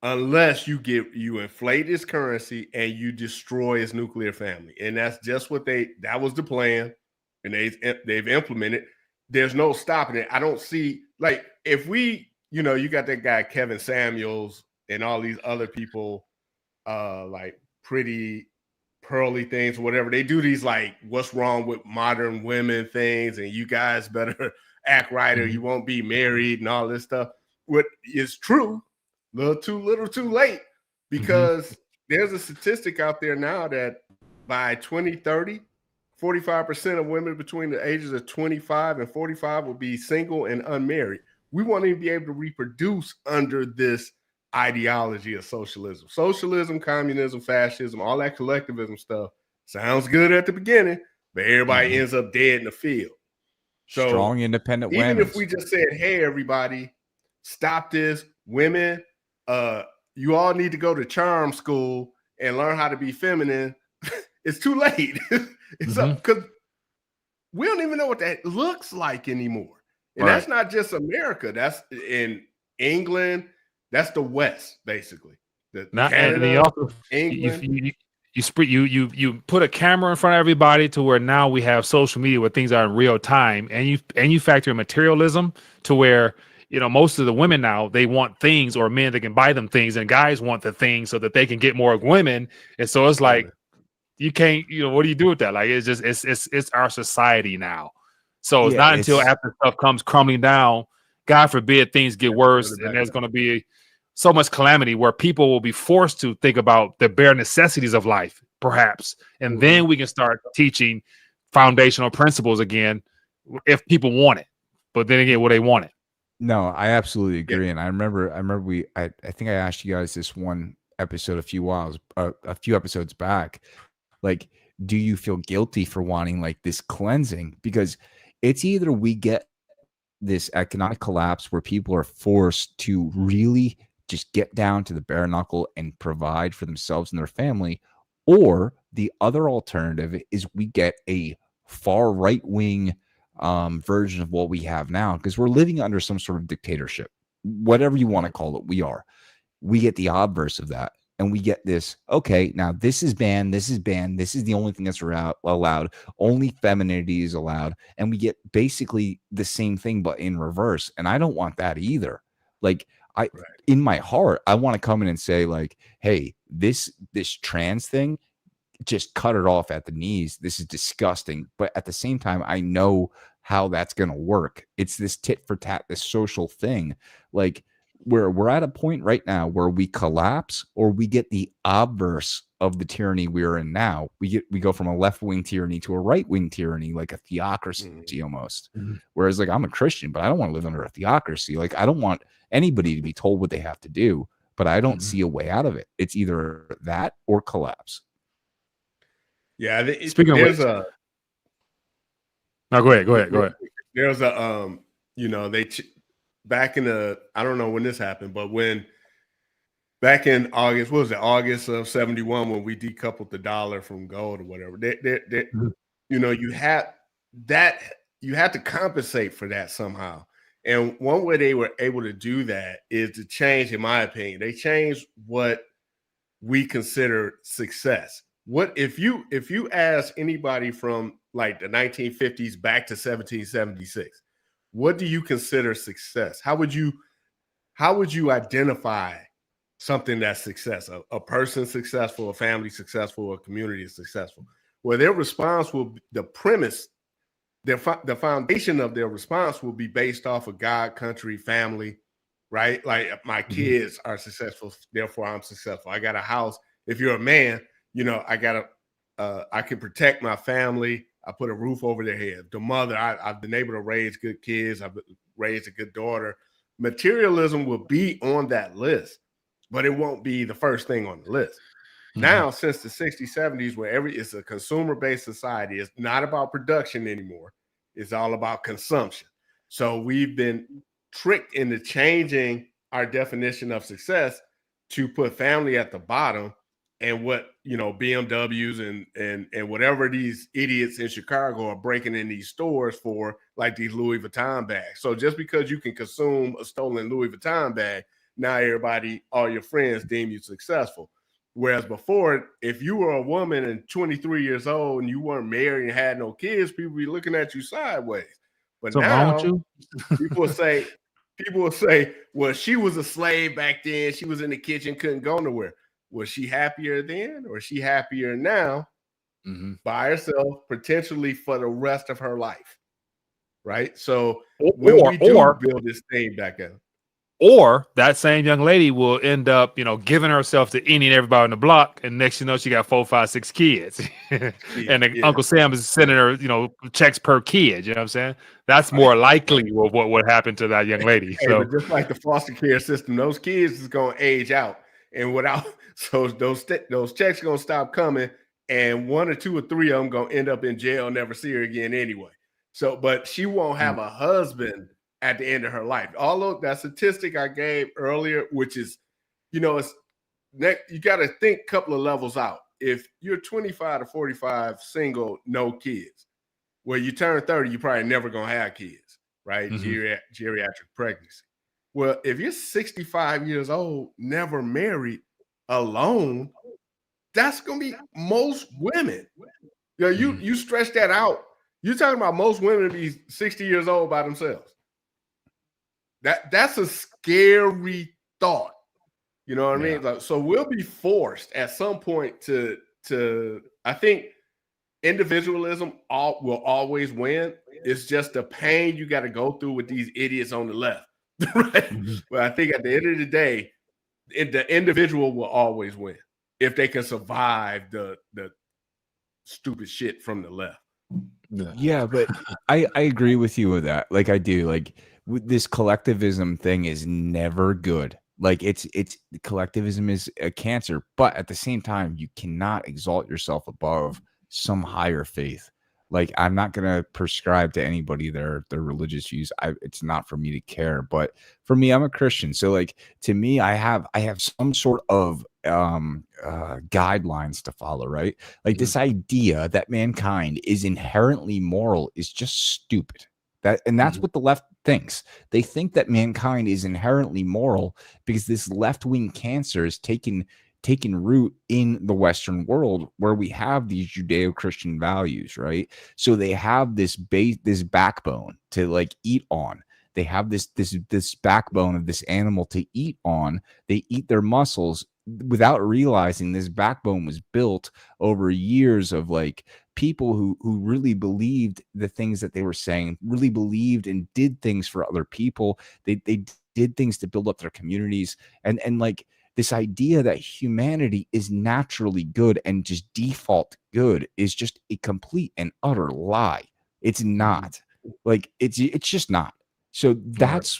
unless you inflate his currency and you destroy his nuclear family. And that's just that was the plan, and they've implemented. There's no stopping it. I don't see, like, if we, you got that guy Kevin Samuels and all these other people, like Pretty Pearly things or whatever. They do these like what's wrong with modern women things, and you guys better act right or you won't be married and all this stuff. What is true, little too late, because there's a statistic out there now that by 2030, 45% of women between the ages of 25 and 45 will be single and unmarried. We won't even be able to reproduce under this ideology of socialism, communism, fascism, all that collectivism stuff sounds good at the beginning, but everybody ends up dead in the field. So strong, independent even women. if we just said, hey, everybody, stop this, women, you all need to go to charm school and learn how to be feminine, it's too late. It's up, because we don't even know what that looks like anymore. And that's not just America, that's in England. That's the West, basically. Canada, England. You put a camera in front of everybody to where now we have social media where things are in real time, and you factor in materialism to where most of the women now, they want things, or men that can buy them things, and guys want the things so that they can get more women. And so it's like you can't, what do you do with that? Like it's our society now. So it's not until after stuff comes crumbling down, God forbid things get worse, and there's going to be so much calamity where people will be forced to think about the bare necessities of life perhaps, and then we can start teaching foundational principles again if people want it. But then again, what they want it. No, I absolutely agree. And I remember I think I asked you guys this one episode a few episodes back, like, do you feel guilty for wanting like this cleansing? Because it's either we get this economic collapse where people are forced to really just get down to the bare knuckle and provide for themselves and their family, or the other alternative is we get a far right wing version of what we have now, because we're living under some sort of dictatorship, whatever you want to call it. We get the obverse of that, and we get this, okay, now this is banned, this is banned, this is the only thing that's allowed, only femininity is allowed, and we get basically the same thing but in reverse. And I don't want that either. Like, in my heart, I want to come in and say, like, hey, this trans thing, just cut it off at the knees. This is disgusting. But at the same time, I know how that's going to work. It's this tit for tat, this social thing. Like, we're at a point right now where we collapse or we get the obverse of the tyranny we're in now. We go from a left-wing tyranny to a right-wing tyranny, like a theocracy almost. Whereas, like, I'm a Christian, but I don't want to live under a theocracy. Like, I don't want anybody to be told what they have to do, but I don't see a way out of it. It's either that or collapse. Yeah, Speaking there's of which, no, go ahead. There's a you know, back in the, I don't know when this happened, but when back in August, what was it, August of 71, when we decoupled the dollar from gold or whatever, you know, you had to compensate for that somehow. And one way they were able to do that is to change, in my opinion, they changed what we consider success. What if you ask anybody from like the 1950s back to 1776, what do you consider success? How would you identify something that's success? A person successful, a family successful, a community is successful? Well, their response will be, the premise, the foundation of their response will be based off of God, country, family, right? Like, my kids are successful, therefore I'm successful. I got a house. If you're a man, you know, I can protect my family. I put a roof over their head. The mother, I've been able to raise good kids. I've raised a good daughter. Materialism will be on that list, but it won't be the first thing on the list. Now, since the 60s, 70s, where it's a consumer-based society, it's not about production anymore. It's all about consumption. So we've been tricked into changing our definition of success to put family at the bottom, and what, you know, BMWs and whatever these idiots in Chicago are breaking in these stores for, like these Louis Vuitton bags. So just because you can consume a stolen Louis Vuitton bag, now all your friends deem you successful. Whereas before, if you were a woman and 23 years old and you weren't married and had no kids, people be looking at you sideways. But Something wrong with you? people will say, well, she was a slave back then. She was in the kitchen, couldn't go nowhere. Was she happier then, or is she happier now by herself, potentially for the rest of her life? Right. So when we build this thing back up, or that same young lady will end up, you know, giving herself to any and everybody on the block, and next you know, she got 4, 5, 6 kids, and Uncle Sam is sending her, you know, checks per kid. You know what I'm saying? That's more likely what would happen to that young lady. So just like the foster care system, those kids is going to age out, and so those checks are going to stop coming, and 1 or 2 or 3 of them going to end up in jail, never see her again anyway. So, but she won't have a husband at the end of her life. Although that statistic I gave earlier, which is, you know, you got to think a couple of levels out. If you're 25 to 45, single, no kids, well, you turn 30, you're probably never going to have kids, right? Geriatric pregnancy. Well, if you're 65 years old, never married, alone, that's going to be most women. You know, you stretch that out. You're talking about most women be 60 years old by themselves. That's a scary thought. You know what I mean? Like, so we'll be forced at some point to I think individualism will always win. It's just the pain you got to go through with these idiots on the left. Right? But I think at the end of the day, the individual will always win. if they can survive the stupid shit from the left. Yeah, but I agree with you with that. Like I do. Like this collectivism thing is never good. Like it's collectivism is a cancer, but at the same time, you cannot exalt yourself above some higher faith. Like I'm not gonna prescribe to anybody their religious views. It's not for me to care. But for me, I'm a Christian, so like to me, I have some sort of guidelines to follow, right? Like this idea that mankind is inherently moral is just stupid. That's what the left thinks. They think that mankind is inherently moral because this left-wing cancer is taken root in the Western world where we have these Judeo-Christian values, right? So they have this backbone to like eat on. They have this backbone of this animal to eat on. They eat their muscles without realizing this backbone was built over years of like people who really believed the things that they were saying, really believed and did things for other people. They did things to build up their communities, and like this idea that humanity is naturally good and just default good is just a complete and utter lie. It's not. Like it's just not. So that's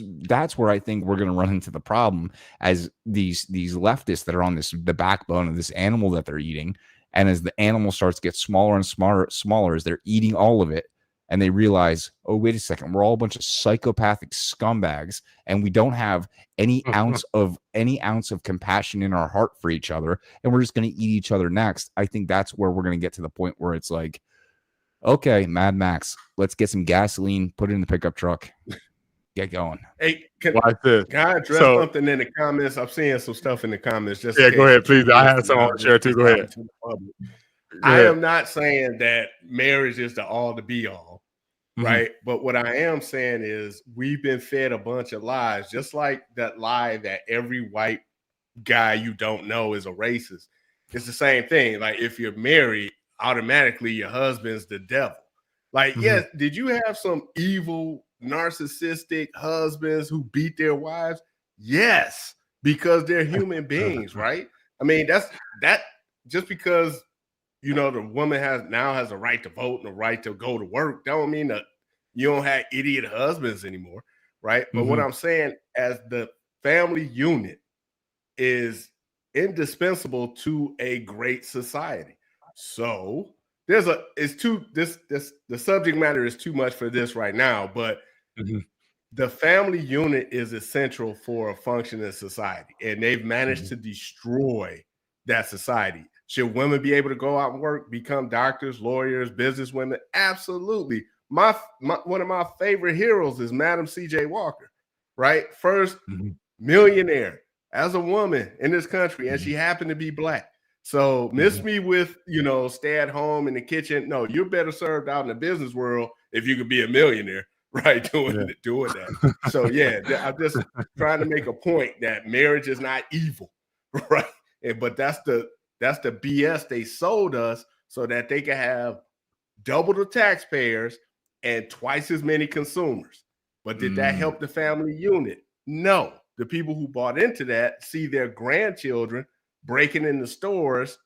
where I think we're going to run into the problem as these leftists that are on the backbone of this animal that they're eating, and as the animal starts to get smaller and smaller as they're eating all of it, and they realize, oh wait a second, we're all a bunch of psychopathic scumbags, and we don't have any ounce of compassion in our heart for each other, and we're just going to eat each other next. I think that's where we're going to get to the point where it's like, okay, Mad Max, let's get some gasoline, put it in the pickup truck. Get going. Hey, can I address something in the comments? I'm seeing some stuff in the comments. Just go ahead, please. I have some on share too. Go ahead. I am not saying that marriage is the all to be all, right? But what I am saying is we've been fed a bunch of lies, just like that lie that every white guy you don't know is a racist. It's the same thing. Like if you're married, automatically your husband's the devil. Like, yes, did you have some evil narcissistic husbands who beat their wives? Yes, because they're human beings, right? I mean, that just because the woman has a right to vote and a right to go to work, don't mean that you don't have idiot husbands anymore, right? But what I'm saying, as the family unit is indispensable to a great society. So the subject matter is too much for this right now, but the family unit is essential for a functioning society, and they've managed to destroy that society. Should women be able to go out and work, become doctors, lawyers, businesswomen? Absolutely. One of my favorite heroes is Madam C.J. Walker, right? First millionaire as a woman in this country, and she happened to be Black. So miss me with, stay at home in the kitchen. No, you're better served out in the business world if you could be a millionaire, right? Doing that. So yeah, I'm just trying to make a point that marriage is not evil, right? But that's the BS they sold us so that they can have double the taxpayers and twice as many consumers. But did that help the family unit? No. The people who bought into that see their grandchildren breaking in the stores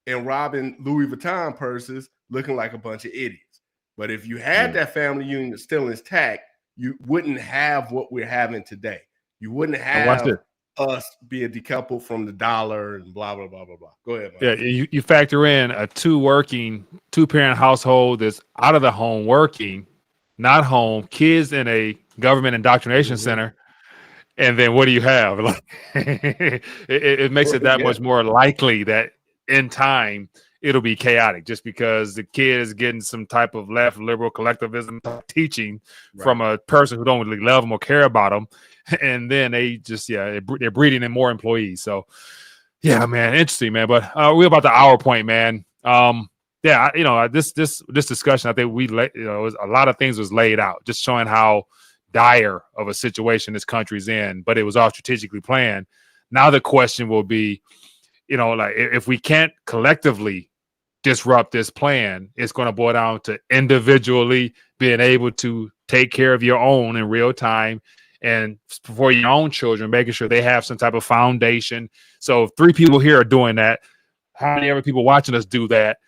and robbing Louis Vuitton purses, looking like a bunch of idiots. But if you had that family unit still intact, you wouldn't have what we're having today. You wouldn't have us being decoupled from the dollar and blah, blah, blah, blah, blah. Go ahead, Mike. Yeah, you factor in a two-parent household that's out of the home working, not home, kids in a government indoctrination center. And then what do you have? Like, it makes it that much more likely that in time it'll be chaotic, just because the kid is getting some type of left liberal collectivism teaching from a person who don't really love them or care about them, and then they just they're breeding in more employees. So yeah, man, interesting, man. But we're about the hour point, man. This discussion, I think a lot of things was laid out, just showing how dire of a situation this country's in, but it was all strategically planned. Now the question will be, like if we can't collectively disrupt this plan, it's going to boil down to individually being able to take care of your own in real time, and for your own children, making sure they have some type of foundation. So if 3 people here are doing that, how many other people watching us do that,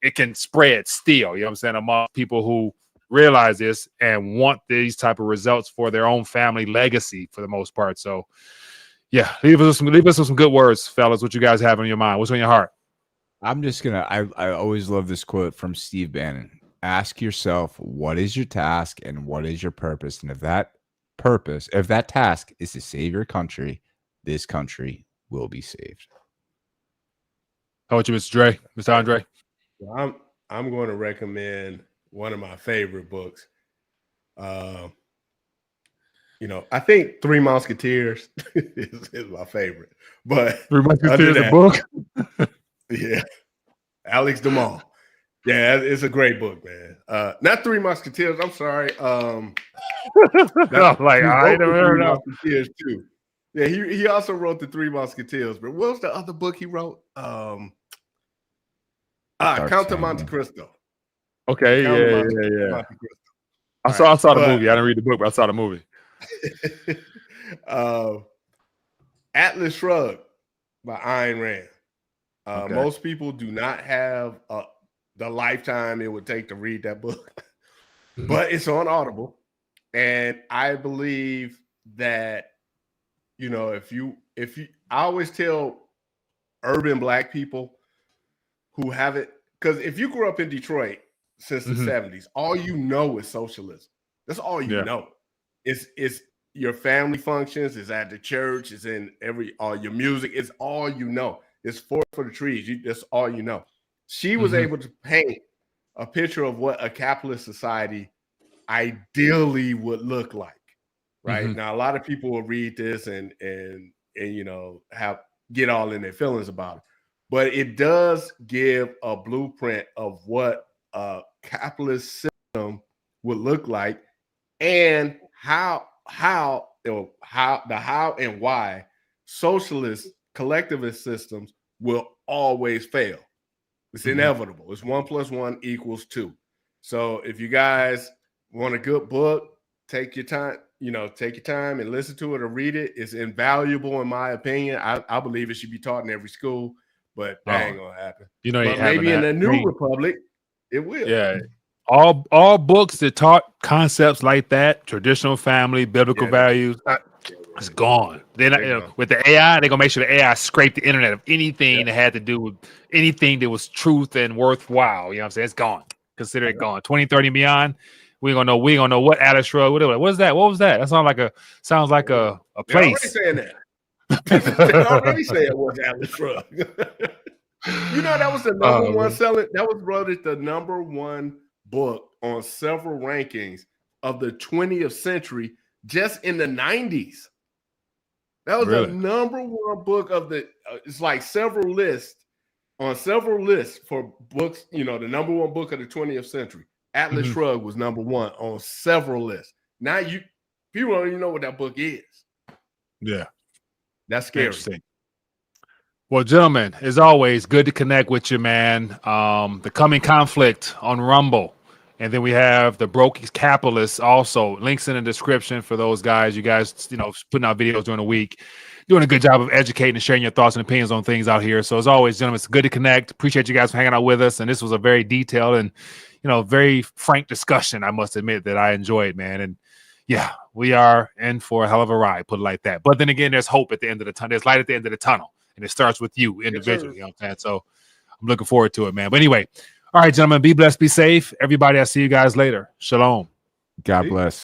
it can spread still, you know what I'm saying, among people who realize this and want these type of results for their own family legacy for the most part. So yeah, leave us with some good words, fellas. What you guys have on your mind? What's on your heart? I'm just gonna. I always love this quote from Steve Bannon. Ask yourself, what is your task and what is your purpose? And if that task is to save your country, this country will be saved. How about you, Mr. Dre? Mr. Andre? I'm going to recommend one of my favorite books. I think Three Musketeers is my favorite. But Three Musketeers, a book? Yeah. Alex de Mont. Yeah, it's a great book, man. Not Three Musketeers. I'm sorry. I never heard of Musketeers too. Yeah, he also wrote the Three Musketeers. But what was the other book he wrote? Count of Monte Cristo. Okay, yeah. I saw the movie. I didn't read the book, but I saw the movie. Atlas Shrugged by Ayn Rand. Okay. Most people do not have the lifetime it would take to read that book, but it's on Audible. And I believe that, I always tell urban Black people who haven't, because if you grew up in Detroit since the 70s, all you know is socialism. That's all you know. It's your family functions, it's at the church, it's in all your music, it's all you know. It's for the trees. That's all you know. She was able to paint a picture of what a capitalist society ideally would look like. Right now, a lot of people will read this and get all in their feelings about it, but it does give a blueprint of what a capitalist system would look like, and how and why socialist collectivist systems will always fail. It's inevitable. It's 1 + 1 = 2. So if you guys want a good book, take your time and listen to it or read it. It's invaluable in my opinion. I believe it should be taught in every school, but that ain't gonna happen. But maybe in the new republic, it will. Yeah. All books that taught concepts like that, traditional family, biblical values, it's gone. They're not, with the AI, they're gonna make sure the AI scrape the internet of anything that had to do with anything that was truth and worthwhile. You know what I'm saying? It's gone. Consider it gone. 2030 and beyond. We gonna know what Atlas Shrugged. What is that? What was that? That sounds like a place. They're already saying that. They're already saying it was Atlas Shrugged. That was the number one selling. That was voted the number one book on several rankings of the 20th century just in the 90s. That was the number one book of the it's like several lists for books, the number one book of the 20th century. Atlas Shrugged was number one on several lists. Now people don't even know what that book is. Yeah. That's scary. Interesting. Well, gentlemen, as always, good to connect with you, man. The Coming Conflict on Rumble. And then we have the Broke Capitalists also. Links in the description for those guys. You guys, putting out videos during the week. Doing a good job of educating and sharing your thoughts and opinions on things out here. So as always, gentlemen, it's good to connect. Appreciate you guys for hanging out with us. And this was a very detailed and, very frank discussion, I must admit, that I enjoyed, man. And yeah, we are in for a hell of a ride, put it like that. But then again, there's hope at the end of the tunnel. There's light at the end of the tunnel. And it starts with you individually. You know what I'm saying? So I'm looking forward to it, man. But anyway, all right, gentlemen, be blessed, be safe. Everybody, I'll see you guys later. Shalom. God bless.